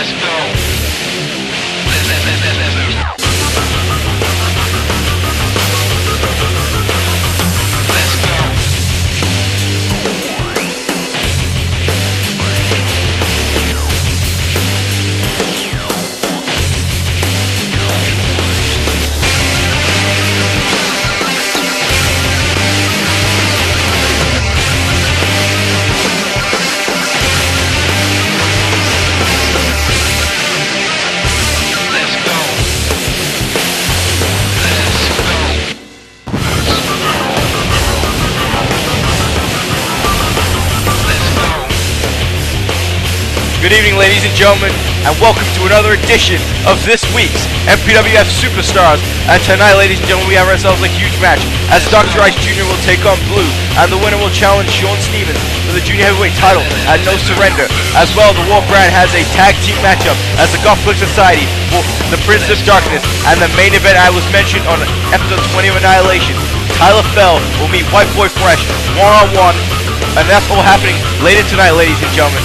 Let's go. Good evening, ladies and gentlemen, and welcome to another edition of this week's MPWF Superstars. And tonight, ladies and gentlemen, we have ourselves a huge match as Dr. Ice Jr. will take on Blue, and the winner will challenge Sean Stevens for the junior heavyweight title at No Surrender. As well, the War brand has a tag team matchup as the Goth Society will the Prince of Darkness, and the main event I was mentioned on episode 20 of Annihilation. Tyler Fell will meet White Boy Fresh one-on-one, and that's all happening later tonight, ladies and gentlemen.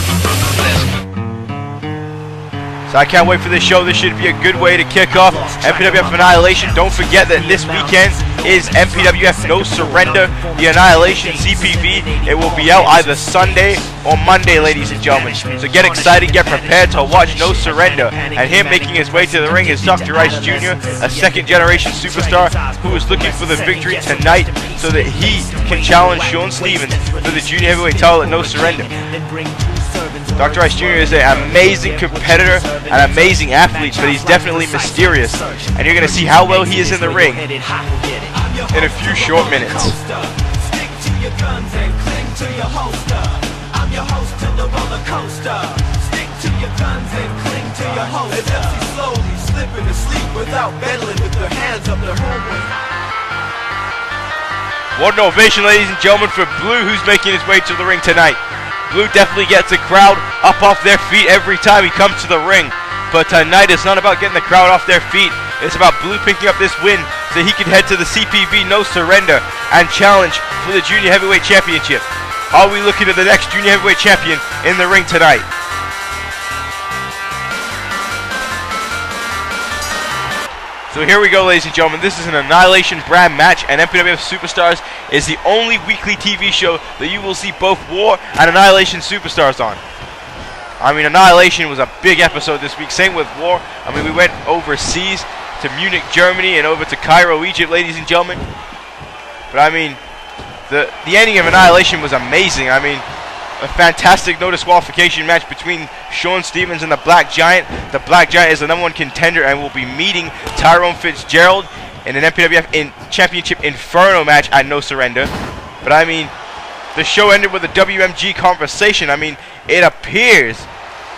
So I can't wait for this show. This should be a good way to kick off MPWF Annihilation. Don't forget that this weekend is MPWF No Surrender, the Annihilation CPV. It will be out either Sunday or Monday, ladies and gentlemen. So get excited, get prepared to watch No Surrender. And him making his way to the ring is Dr. Ice Jr., a second-generation superstar who is looking for the victory tonight so that he can challenge Sean Stevens for the junior heavyweight title at No Surrender. Dr. Ice Jr. is an amazing competitor, an amazing athlete, but he's definitely mysterious. And you're going to see how well he is in the ring in a few short minutes. Stick to your guns and cling to your holster. I'm your host to the roller coaster. Stick to your guns and cling to your holster. As MC slowly slipping to sleep without meddling with their hands up their homework. What an ovation, ladies and gentlemen, for Blue, who's making his way to the ring tonight. Blue definitely gets the crowd up off their feet every time he comes to the ring. But tonight it's not about getting the crowd off their feet. It's about Blue picking up this win so he can head to the CPV No Surrender and challenge for the Junior Heavyweight Championship. Are we looking at the next Junior Heavyweight Champion in the ring tonight? So here we go, ladies and gentlemen. This is an Annihilation brand match, and MPWF Superstars is the only weekly TV show that you will see both War and Annihilation Superstars on. I mean, Annihilation was a big episode this week. Same with War. I mean, we went overseas to Munich, Germany, and over to Cairo, Egypt, ladies and gentlemen. But I mean, the ending of Annihilation was amazing. I mean, a fantastic no disqualification match between Sean Stevens and the Black Giant. The Black Giant is the #1 contender and will be meeting Tyrone Fitzgerald in an MPWF Championship Inferno match at No Surrender. But I mean, the show ended with a WMG conversation. I mean, it appears,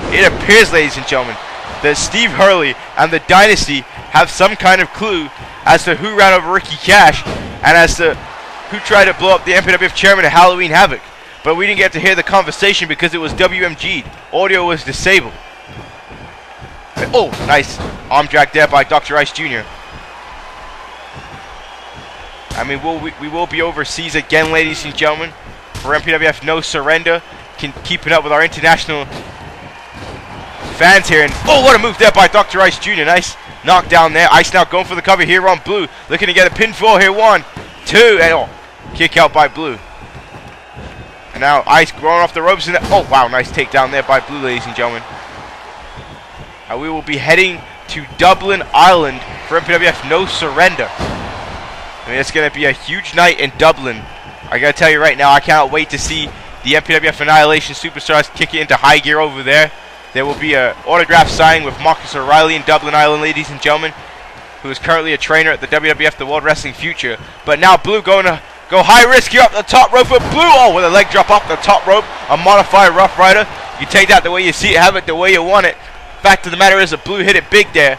ladies and gentlemen, that Steve Hurley and the Dynasty have some kind of clue as to who ran over Ricky Cash and as to who tried to blow up the MPWF chairman at Halloween Havoc. But we didn't get to hear the conversation because it was WMG'd. Audio was disabled. Oh, nice arm drag there by Dr. Ice Jr. I mean, we will be overseas again, ladies and gentlemen, for MPWF No Surrender. Keeping up with our international fans here. And oh, what a move there by Dr. Ice Jr. Nice knockdown there. Ice now going for the cover here on Blue. Looking to get a pinfall here. 1, 2, and oh, kick out by Blue. And now Ice growing off the ropes. And oh, wow, nice takedown there by Blue, ladies and gentlemen. And we will be heading to Dublin, Ireland for MPWF No Surrender. I mean, it's going to be a huge night in Dublin. I got to tell you right now, I cannot wait to see the MPWF Annihilation Superstars kick it into high gear over there. There will be an autograph signing with Marcus O'Reilly in Dublin, Ireland, ladies and gentlemen, who is currently a trainer at the WWF, the World Wrestling Future. But now Blue going to go high risk here up the top rope, but Blue, oh, with a leg drop off the top rope, a modified Rough Rider. You take that the way you see it, have it the way you want it. Fact of the matter is that Blue hit it big there.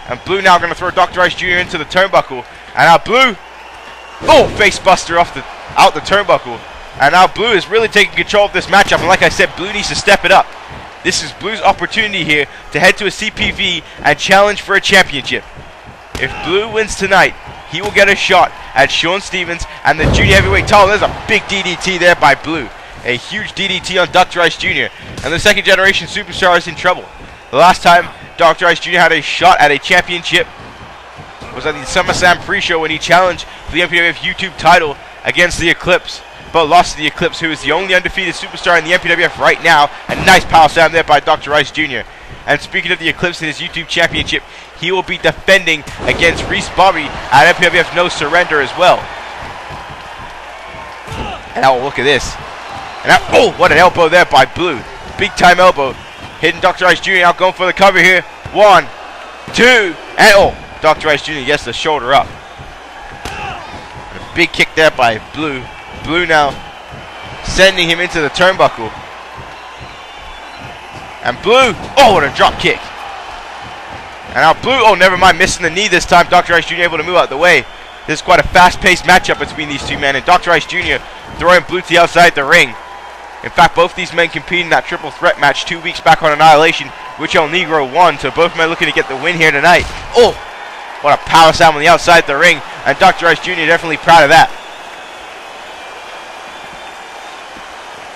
And Blue now going to throw Dr. Ice Jr. into the turnbuckle. And now Blue, oh, face buster off out the turnbuckle. And now Blue is really taking control of this matchup. And like I said, Blue needs to step it up. This is Blue's opportunity here to head to a CPV and challenge for a championship. If Blue wins tonight, he will get a shot at Sean Stevens and the junior heavyweight title. There's a big DDT there by Blue. A huge DDT on Dr. Ice Jr. And the second generation superstar is in trouble. The last time Dr. Ice Jr. had a shot at a championship was at the SummerSlam pre-show when he challenged for the MPWF YouTube title against the Eclipse, but lost to the Eclipse, who is the only undefeated superstar in the MPWF right now. A nice power slam there by Dr. Ice Jr. And speaking of the Eclipse in his YouTube championship, he will be defending against Reese Bobby at MPWF No Surrender as well. And now look at this. And now, oh, what an elbow there by Blue. Big time elbow. Hitting Dr. Ice Jr. out, going for the cover here. 1, 2, and oh, Dr. Ice Jr. gets the shoulder up. And a big kick there by Blue. Blue now sending him into the turnbuckle. And Blue, oh, what a drop kick. And now Blue, oh, never mind, missing the knee this time. Dr. Ice Jr. able to move out the way. This is quite a fast-paced matchup between these two men. And Dr. Ice Jr. throwing Blue to the outside the ring. In fact, both these men competed in that triple threat match 2 weeks back on Annihilation, which El Negro won. So both men looking to get the win here tonight. Oh, what a power slam on the outside the ring. And Dr. Ice Jr. definitely proud of that.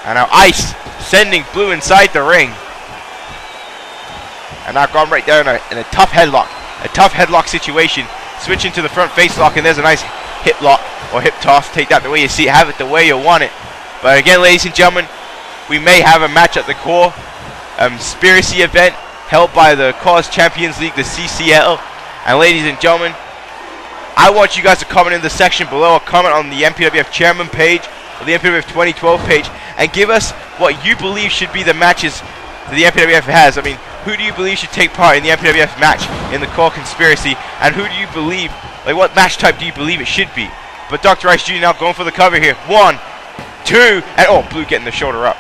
And now Ice sending Blue inside the ring. And now gone right there in a tough headlock. A tough headlock situation. Switching to the front face lock, and there's a nice hip lock or hip toss. Take that the way you see it, have it the way you want it. But again, ladies and gentlemen, we may have a match at the Core Conspiracy event held by the Cause Champions League, the CCL. And ladies and gentlemen, I want you guys to comment in the section below, or comment on the MPWF Chairman page or the MPWF 2012 page, and give us what you believe should be the matches that the MPWF has. I mean, who do you believe should take part in the MPWF match in the Core Conspiracy, and who do you believe, like what match type do you believe it should be? But Dr. Ice Jr. now going for the cover here. 1, 2, and oh, Blue getting the shoulder up.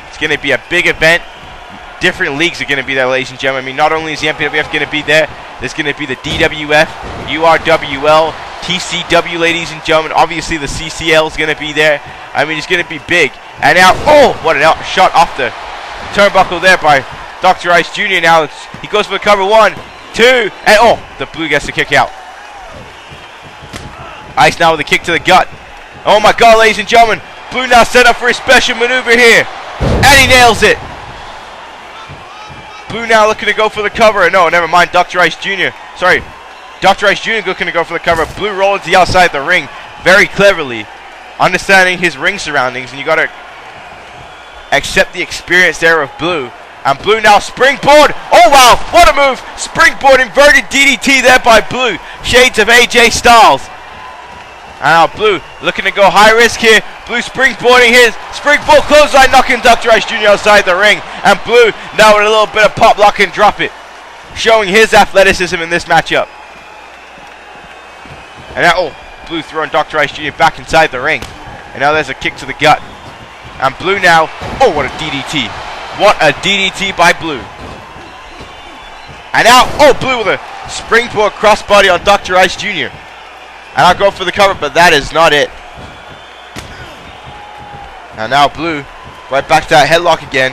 It's going to be a big event. Different leagues are going to be there, ladies and gentlemen. I mean, not only is the MPWF going to be there, there's going to be the DWF, URWL, TCW, ladies and gentlemen. Obviously, the CCL is going to be there. I mean, it's going to be big. And now, oh, what a shot off the turnbuckle there by Dr. Ice Jr. Now he goes for the cover. 1, 2, and oh, the Blue gets the kick out. Ice now with a kick to the gut. Oh my God, ladies and gentlemen, Blue now set up for a special maneuver here, and he nails it. Blue now looking to go for the cover. No, never mind. Dr. Ice Jr. Sorry, Dr. Ice Jr. looking to go for the cover. Blue rolling to the outside the ring very cleverly, understanding his ring surroundings, and you gotta accept the experience there of Blue. And Blue now springboard. Oh wow, what a move! Springboard inverted DDT there by Blue. Shades of AJ Styles. And now Blue looking to go high risk here. Blue springboarding his springboard clothesline, knocking Dr. Ice Jr. outside the ring. And Blue now with a little bit of pop lock and drop it, showing his athleticism in this matchup. And now, oh, Blue throwing Dr. Ice Jr. back inside the ring. And now there's a kick to the gut. And Blue now, oh, what a DDT. What a DDT by Blue. And now, oh, Blue with a springboard crossbody on Dr. Ice Jr. And I'll go for the cover, but that is not it. And now Blue, right back to that headlock again.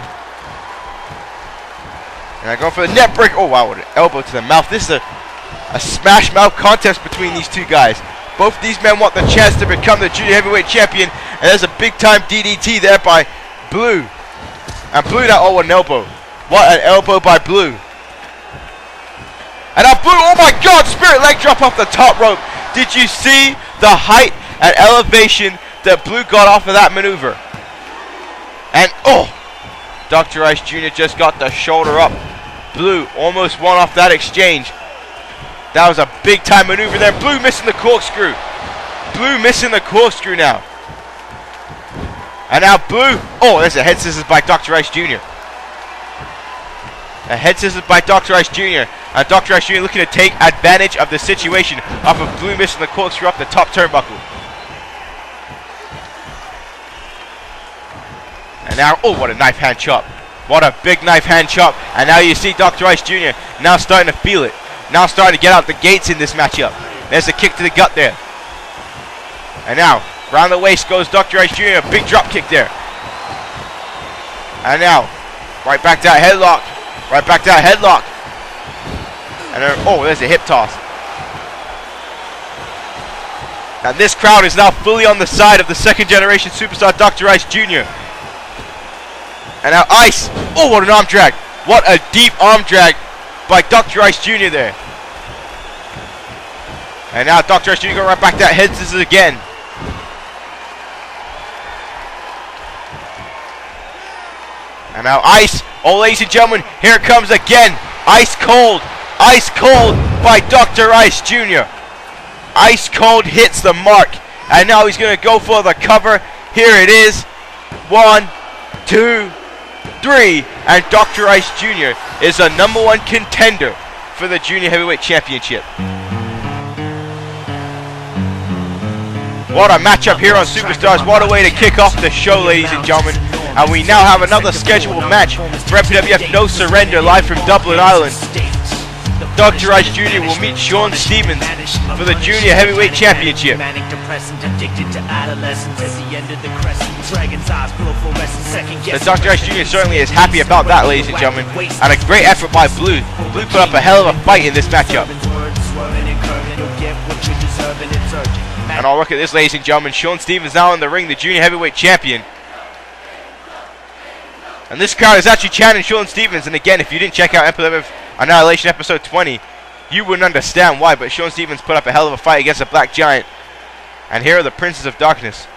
And I go for the net break. Oh wow, what an elbow to the mouth. This is a smash mouth contest between these two guys. Both these men want the chance to become the junior heavyweight champion. And there's a big time DDT there by Blue. And Blue now, oh, an elbow. What an elbow by Blue. And now Blue, oh my God, spirit leg drop off the top rope. Did you see the height and elevation that Blue got off of that maneuver? And oh, Dr. Ice Jr. just got the shoulder up. Blue almost won off that exchange. That was a big time maneuver there. Blue missing the corkscrew. Blue missing the corkscrew now. And now Blue, oh, there's a head scissors by Dr. Ice Jr. A head scissors by Dr. Ice Jr. And Dr. Ice Jr. looking to take advantage of the situation off of Blue missing the corkscrew up the top turnbuckle. And now, oh, what a knife hand chop. What a big knife hand chop. And now you see Dr. Ice Jr. now starting to feel it. Now starting to get out the gates in this matchup. There's a kick to the gut there. And now, round the waist goes Dr. Ice Jr. A big drop kick there. And now, right back to that headlock. Right back to that headlock. And then, oh, there's a hip toss. Now this crowd is now fully on the side of the second generation superstar Dr. Ice Jr. And now Ice, oh, what an arm drag. What a deep arm drag by Dr. Ice Jr. there. And now Dr. Ice Jr. going right back that head scissors again. And now Ice, oh ladies and gentlemen, here it comes again. Ice cold by Dr. Ice Jr. Ice cold hits the mark. And now he's going to go for the cover. Here it is. 1, 2, 3. And Dr. Ice Jr. is the #1 contender for the Junior Heavyweight Championship. What a matchup here on Superstars. What a way to kick off the show, ladies and gentlemen. And we now have another scheduled match for MPWF No Surrender live from Dublin, Ireland. Dr. Ice Jr. will meet Sean Stevens for the Junior Heavyweight Championship. The Dr. Ice Jr. certainly is happy about that, ladies and gentlemen. And a great effort by Blue. Blue put up a hell of a fight in this matchup. And I'll look at this, ladies and gentlemen. Sean Stevens now in the ring, the Junior Heavyweight Champion. And this crowd is actually chanting Sean Stevens. And again, if you didn't check out MPWF Annihilation episode 20, you wouldn't understand why. But Sean Stevens put up a hell of a fight against a Black Giant. And here are the Princes of Darkness.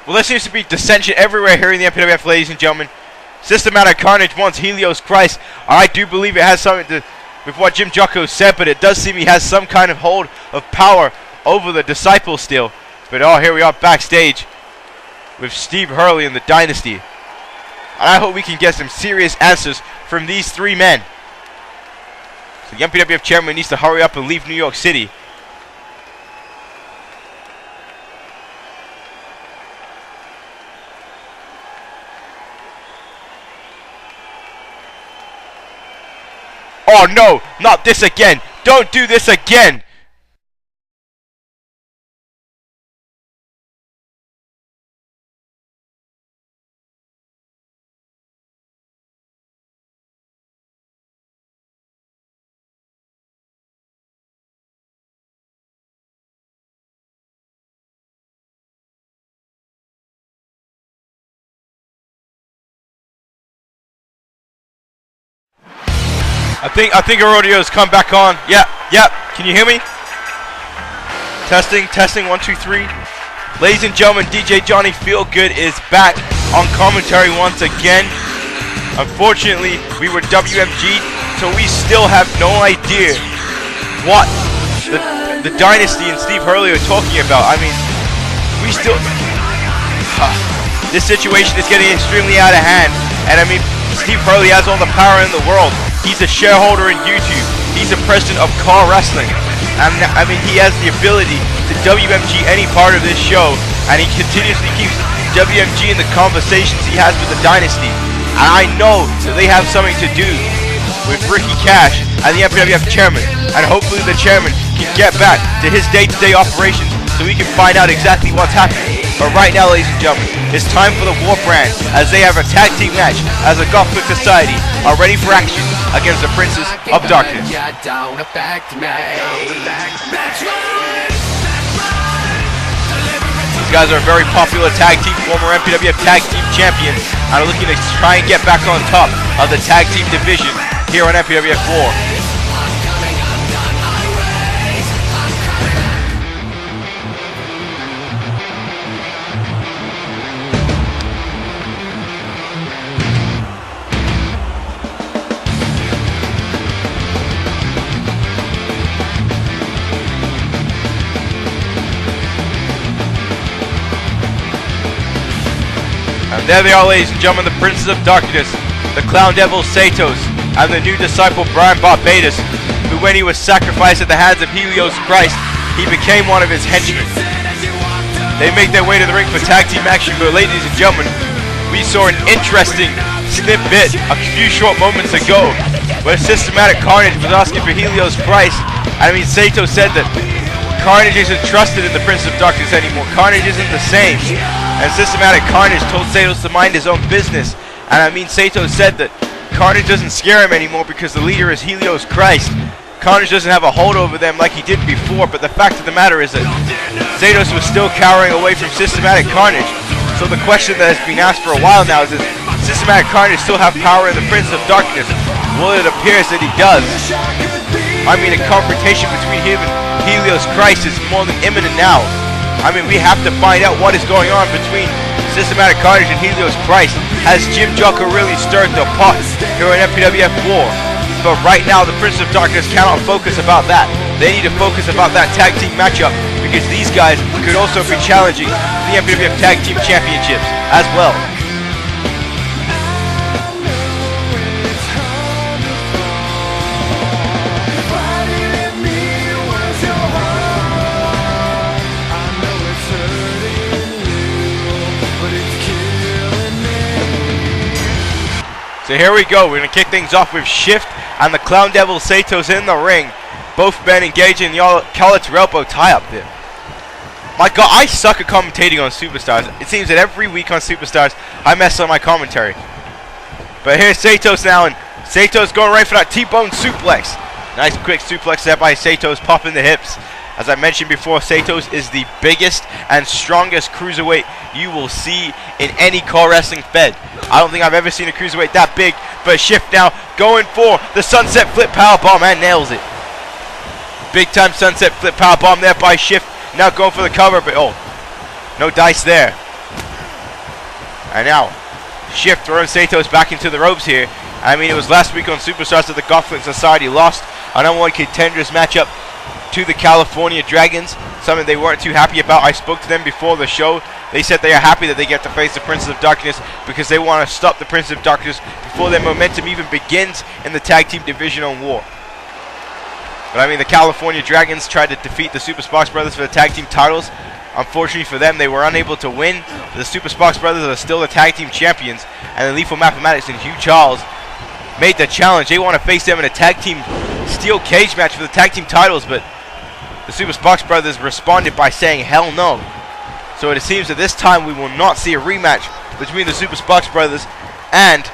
Well, there seems to be dissension everywhere here in the MPWF, ladies and gentlemen. Systematic Carnage wants Helios Christ. I do believe it has something to with what Jim Jocko said, but it does seem he has some kind of hold of power over the Disciples still. But oh, here we are backstage with Steve Hurley and the Dynasty. And I hope we can get some serious answers from these three men. So the MPWF chairman needs to hurry up and leave New York City. Oh no, not this again. Don't do this again. I think a rodeo's come back on. Yeah. Can you hear me? Testing, 1, 2, 3. Ladies and gentlemen, DJ Johnny Feelgood is back on commentary once again. Unfortunately, we were WMG'd, so we still have no idea what the Dynasty and Steve Hurley are talking about. I mean, we still... this situation is getting extremely out of hand. And I mean, Steve Hurley has all the power in the world. He's a shareholder in YouTube. He's the president of Car Wrestling. And I mean, he has the ability to WMG any part of this show. And he continuously keeps WMG in the conversations he has with the Dynasty. And I know that they have something to do with Ricky Cash and the MPWF chairman. And hopefully the chairman can get back to his day-to-day operations so we can find out exactly what's happening. But right now, ladies and gentlemen, it's time for the War Brand as they have a tag team match as the Goth Society are ready for action against the Princes of Darkness. guys are a very popular tag team, former MPWF Tag Team Champions, and are looking to try and get back on top of the tag team division here on MPWF War. And there they are, ladies and gentlemen, the Princes of Darkness, the Clown Devil Satos, and the new disciple Brian Barbados, who when he was sacrificed at the hands of Helios Christ, he became one of his henchmen. They make their way to the ring for tag team action, but ladies and gentlemen, we saw an interesting snippet a few short moments ago where Systematic Carnage was asking for Helios Christ. I mean, Sato said that Carnage isn't trusted in the Prince of Darkness anymore. Carnage isn't the same. And Systematic Carnage told Satos to mind his own business. And I mean, Sato said that Carnage doesn't scare him anymore because the leader is Helios Christ. Carnage doesn't have a hold over them like he did before, but the fact of the matter is that Satos was still cowering away from Systematic Carnage. So the question that has been asked for a while now is, does Systematic Carnage still have power in the Prince of Darkness? Well, it appears that he does. I mean, a confrontation between him and Helios Christ is more than imminent now. I mean, we have to find out what is going on between Systematic Carnage and Helios Christ. Has Jim Jocko really stirred the pot here in MPWF War? But right now, the Prince of Darkness cannot focus about that. They need to focus about that tag team matchup, because these guys could also be challenging the MPWF Tag Team Championships as well. So here we go. We're going to kick things off with Shift and the Clown Devil Satos in the ring. Both men engaging in the collar elbow tie-up there. My God, I suck at commentating on Superstars. It seems that every week on Superstars, I mess up my commentary. But here's Satos now, and Satos going right for that T-bone suplex. Nice quick suplex there by Satos, popping the hips. As I mentioned before, Satos is the biggest and strongest cruiserweight you will see in any core wrestling fed. I don't think I've ever seen a cruiserweight that big. But Shift now going for the Sunset Flip Powerbomb and nails it. Big time Sunset Flip Powerbomb there by Shift. Now going for the cover, but oh, no dice there. And now Shift throwing Satos back into the ropes here. I mean, it was last week on Superstars that the Goth Society lost a #1 Contenders matchup to the California Dragons, something they weren't too happy about. I spoke to them before the show. They said they are happy that they get to face the Princes of Darkness because they want to stop the Princes of Darkness before their momentum even begins in the tag team division on War. But I mean, the California Dragons tried to defeat the Super Sparks Brothers for the tag team titles. Unfortunately for them, they were unable to win. The Super Sparks Brothers are still the tag team champions, and the Lethal Mathematics and Hugh Charles made the challenge. They want to face them in a tag team steel cage match for the tag team titles, but the Super Sparks Brothers responded by saying hell no. So it seems that this time we will not see a rematch between the Super Sparks Brothers and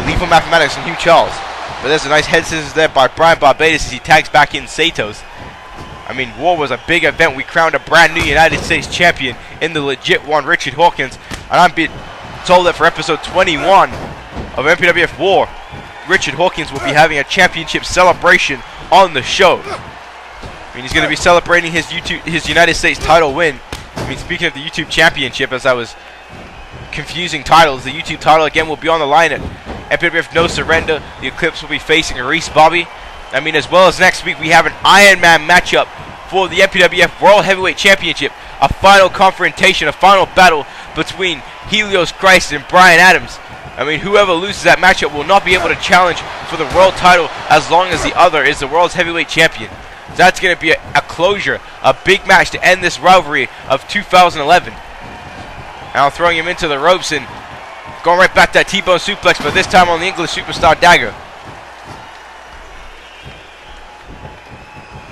Lethal Mathematics and Hugh Charles. But there's a nice head scissors there by Brian Barbados as he tags back in Satos. I mean, War was a big event. We crowned a brand new United States champion in the legit one, Richard Hawkins. And I'm being told that for episode 21 of MPWF War, Richard Hawkins will be having a championship celebration on the show. I mean, he's going to be celebrating his United States title win. I mean, speaking of the YouTube Championship, as I was confusing titles, the YouTube title again will be on the line at MPWF No Surrender. The Eclipse will be facing Reese Bobby. I mean, as well as next week, we have an Iron Man matchup for the MPWF World Heavyweight Championship. A final confrontation, a final battle between Helios Christ and Brian Adams. I mean, whoever loses that matchup will not be able to challenge for the world title as long as the other is the world's heavyweight champion. So that's going to be a closure, a big match to end this rivalry of 2011. Now throwing him into the ropes and going right back to that T-bone suplex, but this time on the English Superstar Dagger.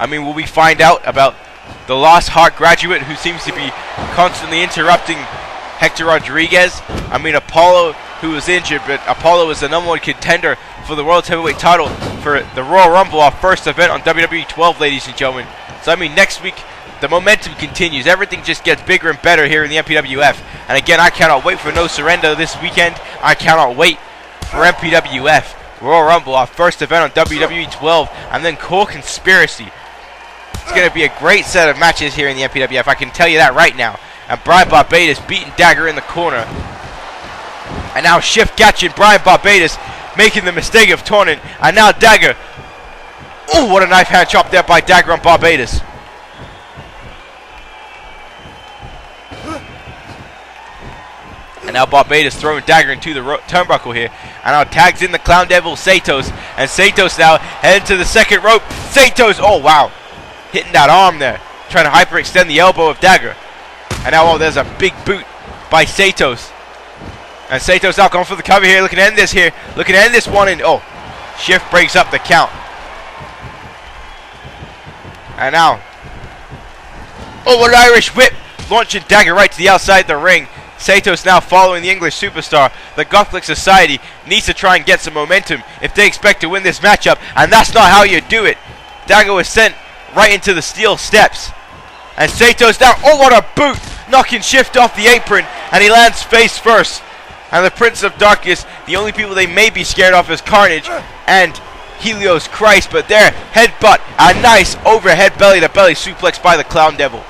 I mean, will we find out about the Lost Heart graduate who seems to be constantly interrupting Hector Rodriguez? I mean, Apollo, who was injured, but Apollo is the #1 contender for the World's Heavyweight title for the Royal Rumble, our first event on WWE 12, ladies and gentlemen. So, I mean, next week, The momentum continues. Everything just gets bigger and better here in the MPWF. And again, I cannot wait for No Surrender this weekend. I cannot wait for MPWF Royal Rumble, our first event on WWE 12, and then Core Conspiracy. It's going to be a great set of matches here in the MPWF. I can tell you that right now. And Brian Barbados beating Dagger in the corner. And now Shift catching Brian Barbados, making the mistake of taunting. And now Dagger. Oh, what a knife hand chop there by Dagger on Barbados. And now Barbados throwing Dagger into the turnbuckle here. And now tags in the Clown Devil, Satos. And Satos now heading to the second rope. Satos, oh wow. Hitting that arm there. Trying to hyperextend the elbow of Dagger. And now, oh, there's a big boot by Satos. And Satos now going for the cover here. Looking to end this here. Looking to end this one. And oh, Shift breaks up the count. And now, oh, what an Irish whip. Launching Dagger right to the outside the ring. Satos now following the English superstar. The Goth Society needs to try and get some momentum if they expect to win this matchup. And that's not how you do it. Dagger was sent right into the steel steps. And Satos down. Oh, what a boot. Knocking Shift off the apron. And he lands face first. And the Prince of Darkness, the only people they may be scared of is Carnage and Helios Christ. But their headbutt, a nice overhead belly-to-belly suplex by the Clown Devil.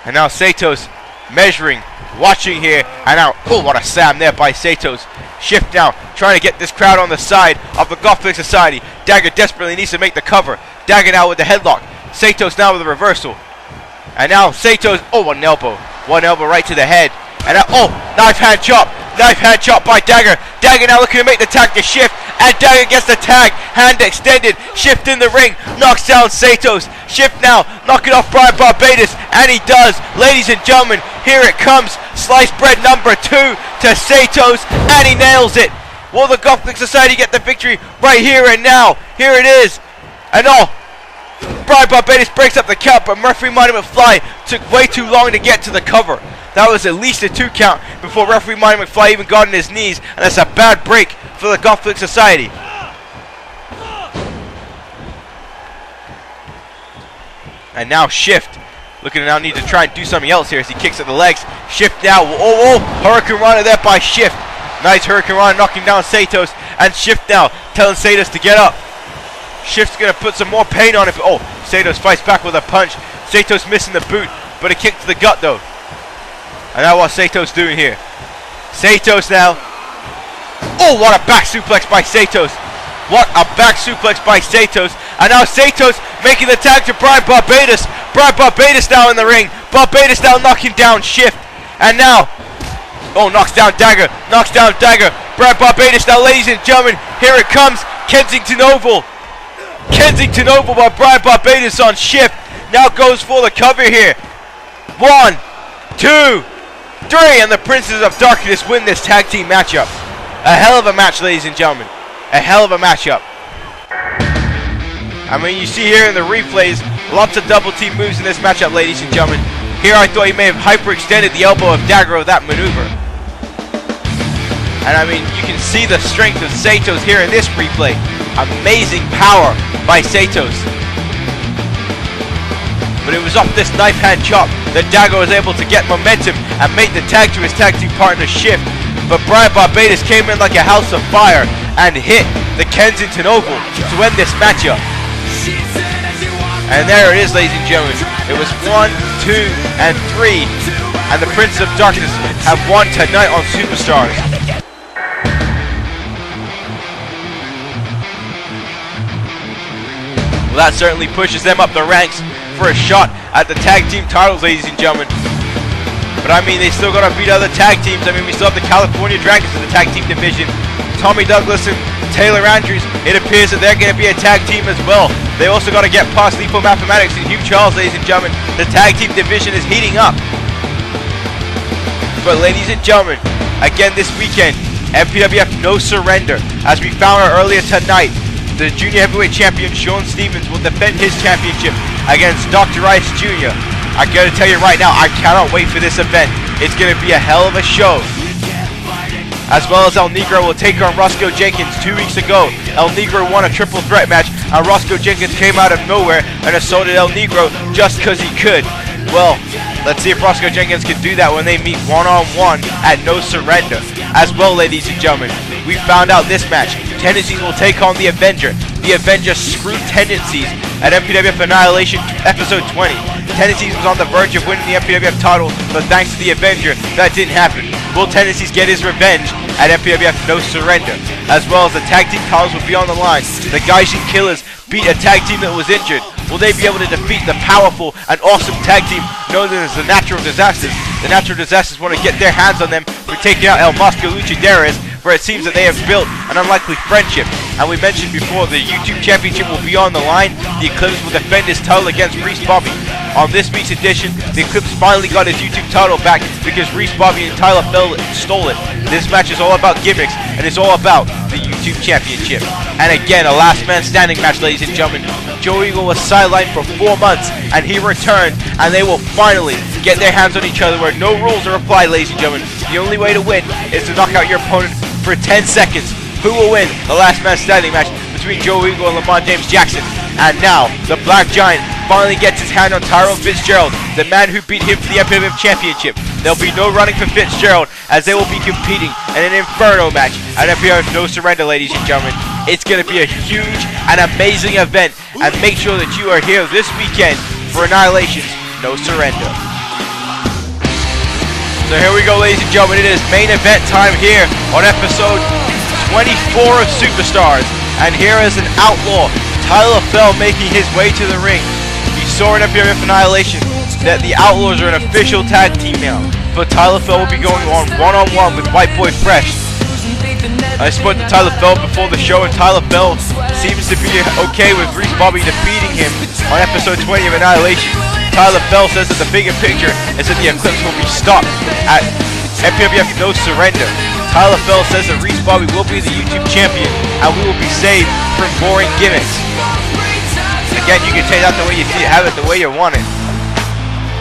And now Satos measuring, watching here. And now, oh, what a slam there by Satos. Shift now, trying to get this crowd on the side of the Goth Society. Dagger desperately needs to make the cover. Dagger now with the headlock. Satos now with the reversal. And now Satos, oh, one elbow. One elbow right to the head. And now, oh, knife hand chop. Knife hand chop by Dagger. Dagger now looking to make the tag to Shift. And Dagger gets the tag. Hand extended. Shift in the ring. Knocks down Satos. Shift now knocking off Brian Barbados. And he does. Ladies and gentlemen, here it comes. Sliced bread number 2 to Satos. And he nails it. Will the Goth Society get the victory right here and now? Here it is. And oh, Brian Barbados breaks up the count, but referee Mighty McFly took way too long to get to the cover. That was at least a 2 count before referee Mighty McFly even got on his knees, and that's a bad break for the Goth Society. And now Shift looking to now need to try and do something else here as he kicks at the legs. Shift now, oh, Hurricane Rana there by Shift. Nice Hurricane Rana knocking down Satos, and Shift now telling Satos to get up. Shift's going to put some more pain on it. Oh, Satos fights back with a punch. Satos missing the boot, but a kick to the gut though. And now what's Satos doing here? Satos now. Oh, what a back suplex by Satos. What a back suplex by Satos. And now Satos making the tag to Brian Barbados. Brian Barbados now in the ring. Barbados now knocking down Shift. And now, oh, knocks down Dagger. Knocks down Dagger. Brian Barbados now, ladies and gentlemen. Here it comes. Kensington Oval. Kensington Oval by Brian Barbados on Shift. Now goes for the cover here. 1, 2, 3. And the Princes of Darkness win this tag team matchup. A hell of a match, ladies and gentlemen. A hell of a matchup. I mean, you see here in the replays, lots of double team moves in this matchup, ladies and gentlemen. Here I thought he may have hyperextended the elbow of Dagger with that maneuver. And I mean, you can see the strength of Satos here in this replay. Amazing power by Satos. But it was off this knife hand chop that Dagger was able to get momentum and make the tag to his tag team partner Shift. But Brian Barbados came in like a house of fire and hit the Kensington Oval to end this matchup. And there it is, ladies and gentlemen. It was 1, 2, and 3. And the Prince of Darkness have won tonight on Superstars. Well, that certainly pushes them up the ranks for a shot at the tag team titles, ladies and gentlemen. But I mean, they still got to beat other tag teams. I mean, we still have the California Dragons in the tag team division. Tommy Douglas and Taylor Andrews, it appears that they're going to be a tag team as well. They also got to get past Lethal Mathematics and Hugh Charles, ladies and gentlemen. The tag team division is heating up. But ladies and gentlemen, again this weekend, MPWF No Surrender. As we found out earlier tonight, the junior heavyweight champion Sean Stevens will defend his championship against Dr. Ice Jr. I gotta tell you right now, I cannot wait for this event. It's gonna be a hell of a show. As well as El Negro will take on Roscoe Jenkins 2 weeks ago. El Negro won a triple threat match and Roscoe Jenkins came out of nowhere and assaulted El Negro just because he could. Well, let's see if Roscoe Jenkins can do that when they meet one-on-one at No Surrender. As well, ladies and gentlemen, we found out this match, Tendencies will take on the Avenger. The Avenger screwed Tendencies at MPWF Annihilation episode 20. Tendencies was on the verge of winning the MPWF title, but thanks to the Avenger, that didn't happen. Will Tendencies get his revenge at MPWF No Surrender? As well as the tag team titles will be on the line. The Gaijin Killers beat a tag team that was injured. Will they be able to defeat the powerful and awesome tag team known as the Natural Disasters? The Natural Disasters want to get their hands on them for taking out El Mosca Luchadores, where it seems that they have built an unlikely friendship. And we mentioned before, the YouTube Championship will be on the line. The Eclipse will defend his title against Reese Bobby. On this week's edition, the Eclipse finally got his YouTube title back because Reese Bobby and Tyler Fell stole it. This match is all about gimmicks, and it's all about the YouTube Championship. And again, a last man standing match, ladies and gentlemen. Joe Eagle was sidelined for 4 months, and he returned, and they will finally get their hands on each other where no rules are applied, ladies and gentlemen. The only way to win is to knock out your opponent for 10 seconds. Who will win the last man standing match between Joe Eagle and Lamont James Jackson? And now, the Black Giant finally gets his hand on Tyrone Fitzgerald, the man who beat him for the MPWF Championship. There'll be no running for Fitzgerald, as they will be competing in an Inferno match at MPWF No Surrender, ladies and gentlemen. It's going to be a huge and amazing event, and make sure that you are here this weekend for Annihilation's No Surrender. So here we go, ladies and gentlemen. It is main event time here on episode 24 of Superstars. And here is an outlaw, Tyler Fell, making his way to the ring. We saw in MPWF Annihilation that the Outlaws are an official tag team now, but Tyler Fell will be going on one-on-one with White Boy Fresh. I spoke to Tyler Fell before the show, and Tyler Fell seems to be okay with Reese Bobby defeating him on episode 20 of Annihilation. Tyler Fell says that the bigger picture is that the Eclipse will be stopped at MPWF No Surrender. Tyler Fell says that Reese Bobby will be the YouTube champion, and we will be saved from boring gimmicks. Again, you can take that the way you see it, have it the way you want it.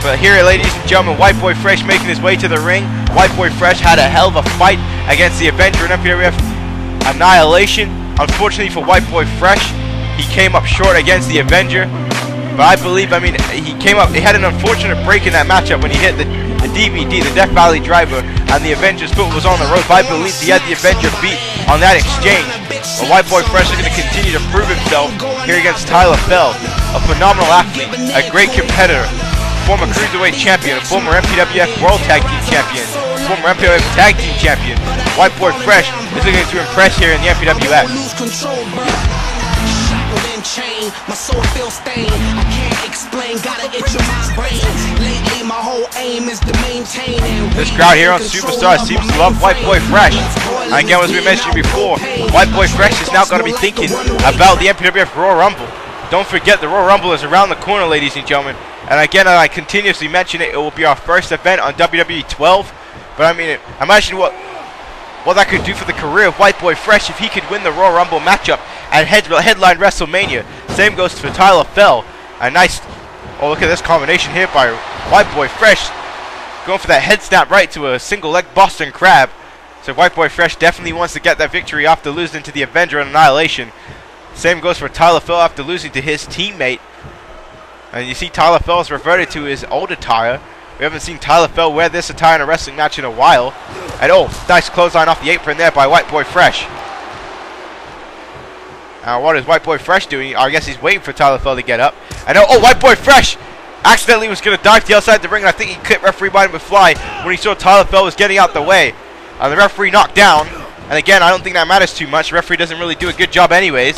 But here, ladies and gentlemen, White Boy Fresh making his way to the ring. White Boy Fresh had a hell of a fight against the Avenger in MPWF Annihilation. Unfortunately for White Boy Fresh, he came up short against the Avenger. But I believe, he had an unfortunate break in that matchup when he hit the DVD, the Death Valley Driver, and the Avenger's foot was on the rope. I believe he had the Avenger beat on that exchange. But White Boy Fresh is going to continue to prove himself here against Tyler Fell, a phenomenal athlete, a great competitor, former Cruiserweight champion, a former MPWF World Tag Team champion, former MPWF Tag Team champion. White Boy Fresh is looking to impress here in the MPWF. Chain, my soul feels stained. I can't explain, gotta itch in my brain. Lately, my whole aim is to maintain. This crowd here on Superstar seems to love White Boy Fresh. And again, as we mentioned before, White Boy Fresh is now going to be thinking about the MPWF Royal Rumble. Don't forget, the Royal Rumble is around the corner, ladies and gentlemen. And again, I continuously mention it, it will be our first event on WWE 12. But I mean, imagine what that could do for the career of White Boy Fresh if he could win the Royal Rumble matchup and headline WrestleMania. Same goes for Tyler Fell. A nice, oh, look at this combination here by White Boy Fresh, going for that head snap right to a single leg Boston Crab. So White Boy Fresh definitely wants to get that victory after losing to the Avenger in Annihilation. Same goes for Tyler Fell after losing to his teammate. And you see Tyler Fell has reverted to his old attire. We haven't seen Tyler Fell wear this attire in a wrestling match in a while. And oh, nice clothesline off the apron there by White Boy Fresh. What is White Boy Fresh doing? I guess he's waiting for Tyler Fell to get up. And oh, White Boy Fresh accidentally was going to dive to the outside of the ring, and I think he clipped referee behind him with fly when he saw Tyler Fell was getting out the way. And the referee knocked down. And again, I don't think that matters too much. The referee doesn't really do a good job anyways.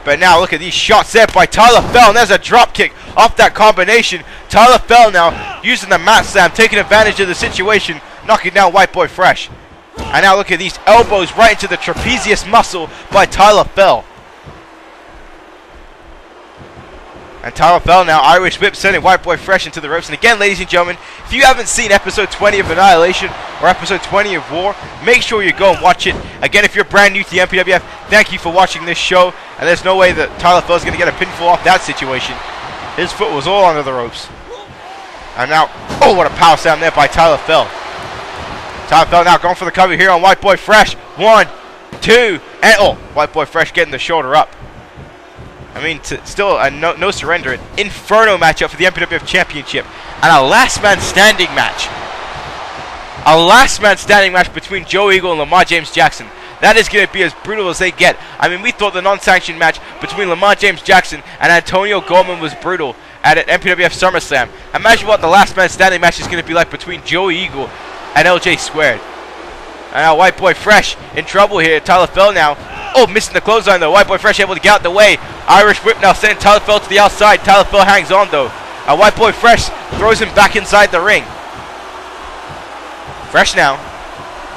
But now look at these shots there by Tyler Fell, and there's a drop kick off that combination. Tyler Fell now using the mat slam, taking advantage of the situation, knocking down White Boy Fresh. And now look at these elbows right into the trapezius muscle by Tyler Fell. And Tyler Fell now Irish whip sending White Boy Fresh into the ropes. And again, ladies and gentlemen, if you haven't seen episode 20 of Annihilation or episode 20 of War, make sure you go and watch it. Again, if you're brand new to the MPWF, thank you for watching this show. And there's no way that Tyler Fell is going to get a pinfall off that situation. His foot was all under the ropes. And now, oh, what a power slam there by Tyler Fell. Tyler Fell now going for the cover here on White Boy Fresh. 1, 2, and oh, White Boy Fresh getting the shoulder up. I mean, still a no surrender, an inferno matchup for the MPWF Championship, and a last man standing match. A last man standing match between Joe Eagle and Lamar James Jackson. That is going to be as brutal as they get. I mean, we thought the non-sanctioned match between Lamar James Jackson and Antonio Gorman was brutal at an MPWF SummerSlam. Imagine what the last man standing match is going to be like between Joe Eagle and LJ Squared. And now White Boy Fresh in trouble here. Tyler Fell now. Oh, missing the clothesline though. White Boy Fresh able to get out the way. Irish Whip now sending Tyler Fell to the outside. Tyler Fell hangs on though. And White Boy Fresh throws him back inside the ring. Fresh now.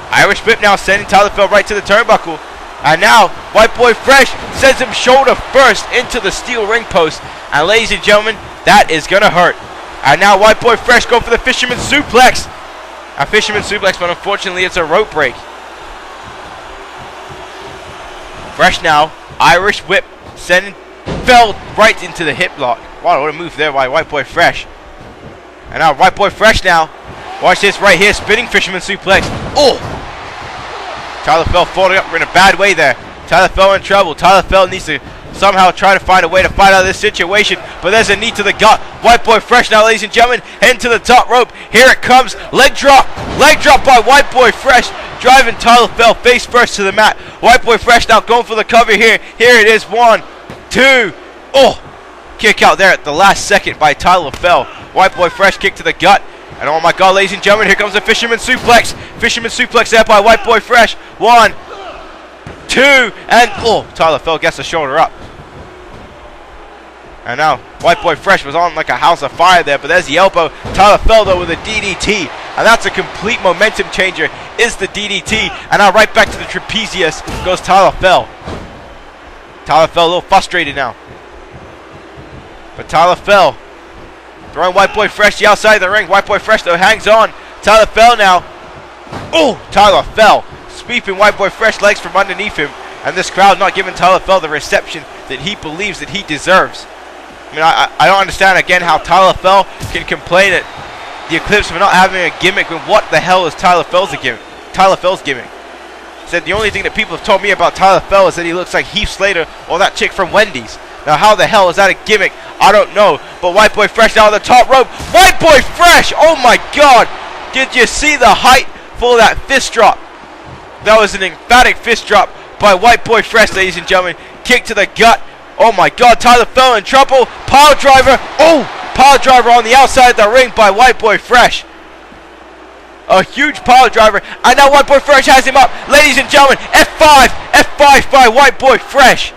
Irish Whip now sending Tyler Fell right to the turnbuckle. And now White Boy Fresh sends him shoulder first into the steel ring post. And ladies and gentlemen, that is going to hurt. And now White Boy Fresh going for the Fisherman Suplex. A Fisherman Suplex, but unfortunately it's a rope break. Fresh now. Irish Whip sending Fell right into the hip lock. Wow, what a move there by White Boy Fresh. And now White Boy Fresh now. Watch this right here. Spinning Fisherman Suplex. Oh! Tyler Fell falling up in a bad way there. Tyler Fell in trouble. Tyler Fell needs to somehow try to find a way to fight out of this situation. But there's a knee to the gut. White Boy Fresh now, ladies and gentlemen, heading to the top rope. Here it comes. Leg drop. Leg drop by White Boy Fresh. Driving Tyler Fell face first to the mat. White Boy Fresh now going for the cover here. Here it is. 1, 2. Oh! Kick out there at the last second by Tyler Fell. White Boy Fresh kick to the gut. And oh my god, ladies and gentlemen, here comes the Fisherman Suplex. Fisherman Suplex there by White Boy Fresh. 1, 2, and oh, Tyler Fell gets the shoulder up. And now, White Boy Fresh was on like a house of fire there, but there's the elbow. Tyler Fell though with a DDT. And that's a complete momentum changer, is the DDT. And now right back to the trapezius goes Tyler Fell. Tyler Fell a little frustrated now. But Tyler Fell throwing White Boy Fresh the outside of the ring. White Boy Fresh though hangs on. Tyler Fell now. Oh, Tyler Fell sweeping White Boy Fresh legs from underneath him. And this crowd not giving Tyler Fell the reception that he believes that he deserves. I mean, I don't understand again how Tyler Fell can complain at the Eclipse for not having a gimmick when what the hell is Tyler Fell's gimmick? Tyler Fell's gimmick. Said the only thing that people have told me about Tyler Fell is that he looks like Heath Slater or that chick from Wendy's. Now how the hell is that a gimmick? I don't know. But White Boy Fresh down the top rope. White Boy Fresh! Oh my god! Did you see the height for that fist drop? That was an emphatic fist drop by White Boy Fresh, ladies and gentlemen. Kick to the gut. Oh my god, Tyler Fell in trouble. Pile driver. Oh! Pile driver on the outside of the ring by White Boy Fresh. A huge pile driver. And now White Boy Fresh has him up. Ladies and gentlemen, F5. F5 by White Boy Fresh.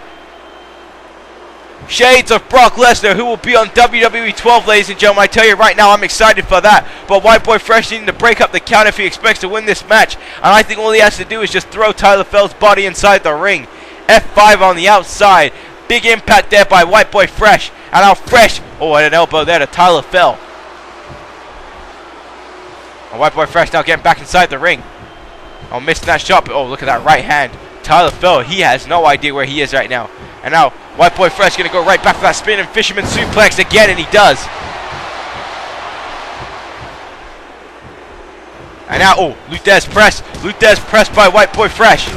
Shades of Brock Lesnar, who will be on WWE 12, ladies and gentlemen. I tell you right now, I'm excited for that. But White Boy Fresh needing to break up the count if he expects to win this match. And I think all he has to do is just throw Tyler Fell's body inside the ring. F5 on the outside. Big impact there by White Boy Fresh. And now Fresh. Oh, and an elbow there to Tyler Fell. And White Boy Fresh now getting back inside the ring. Oh, missing that shot. But oh, look at that right hand. Tyler Fell, he has no idea where he is right now. And now White Boy Fresh going to go right back for that spin and Fisherman Suplex again, and he does. And now, oh, Luthez press. Luthez pressed by White Boy Fresh.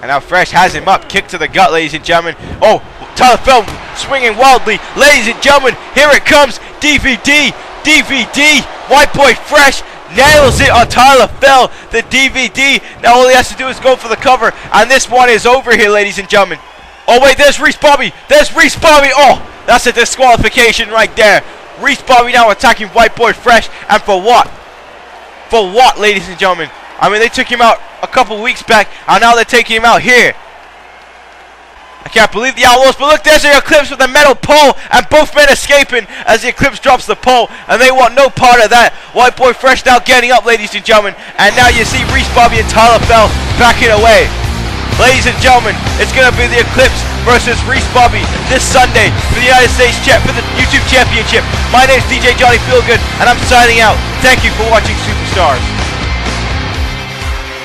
And now Fresh has him up. Kick to the gut, ladies and gentlemen. Oh, Tyler Fell swinging wildly. Ladies and gentlemen, here it comes. DVD. DVD. White Boy Fresh nails it on Tyler Fell. The DVD. Now all he has to do is go for the cover. And this one is over here, ladies and gentlemen. Oh, wait, there's Reese Bobby. There's Reese Bobby. Oh, that's a disqualification right there. Reese Bobby now attacking White Boy Fresh. And for what? For what, ladies and gentlemen? I mean, they took him out a couple weeks back, and now they're taking him out here. I can't believe the Outlaws, but look, there's the Eclipse with the metal pole, and both men escaping as the Eclipse drops the pole, and they want no part of that. White Boy Fresh now getting up, ladies and gentlemen, and now you see Reese Bobby and Tyler Fell backing away. Ladies and gentlemen, it's going to be the Eclipse versus Reese Bobby this Sunday for the United States for the YouTube Championship. My name's DJ Johnny Feelgood, and I'm signing out. Thank you for watching Superstars.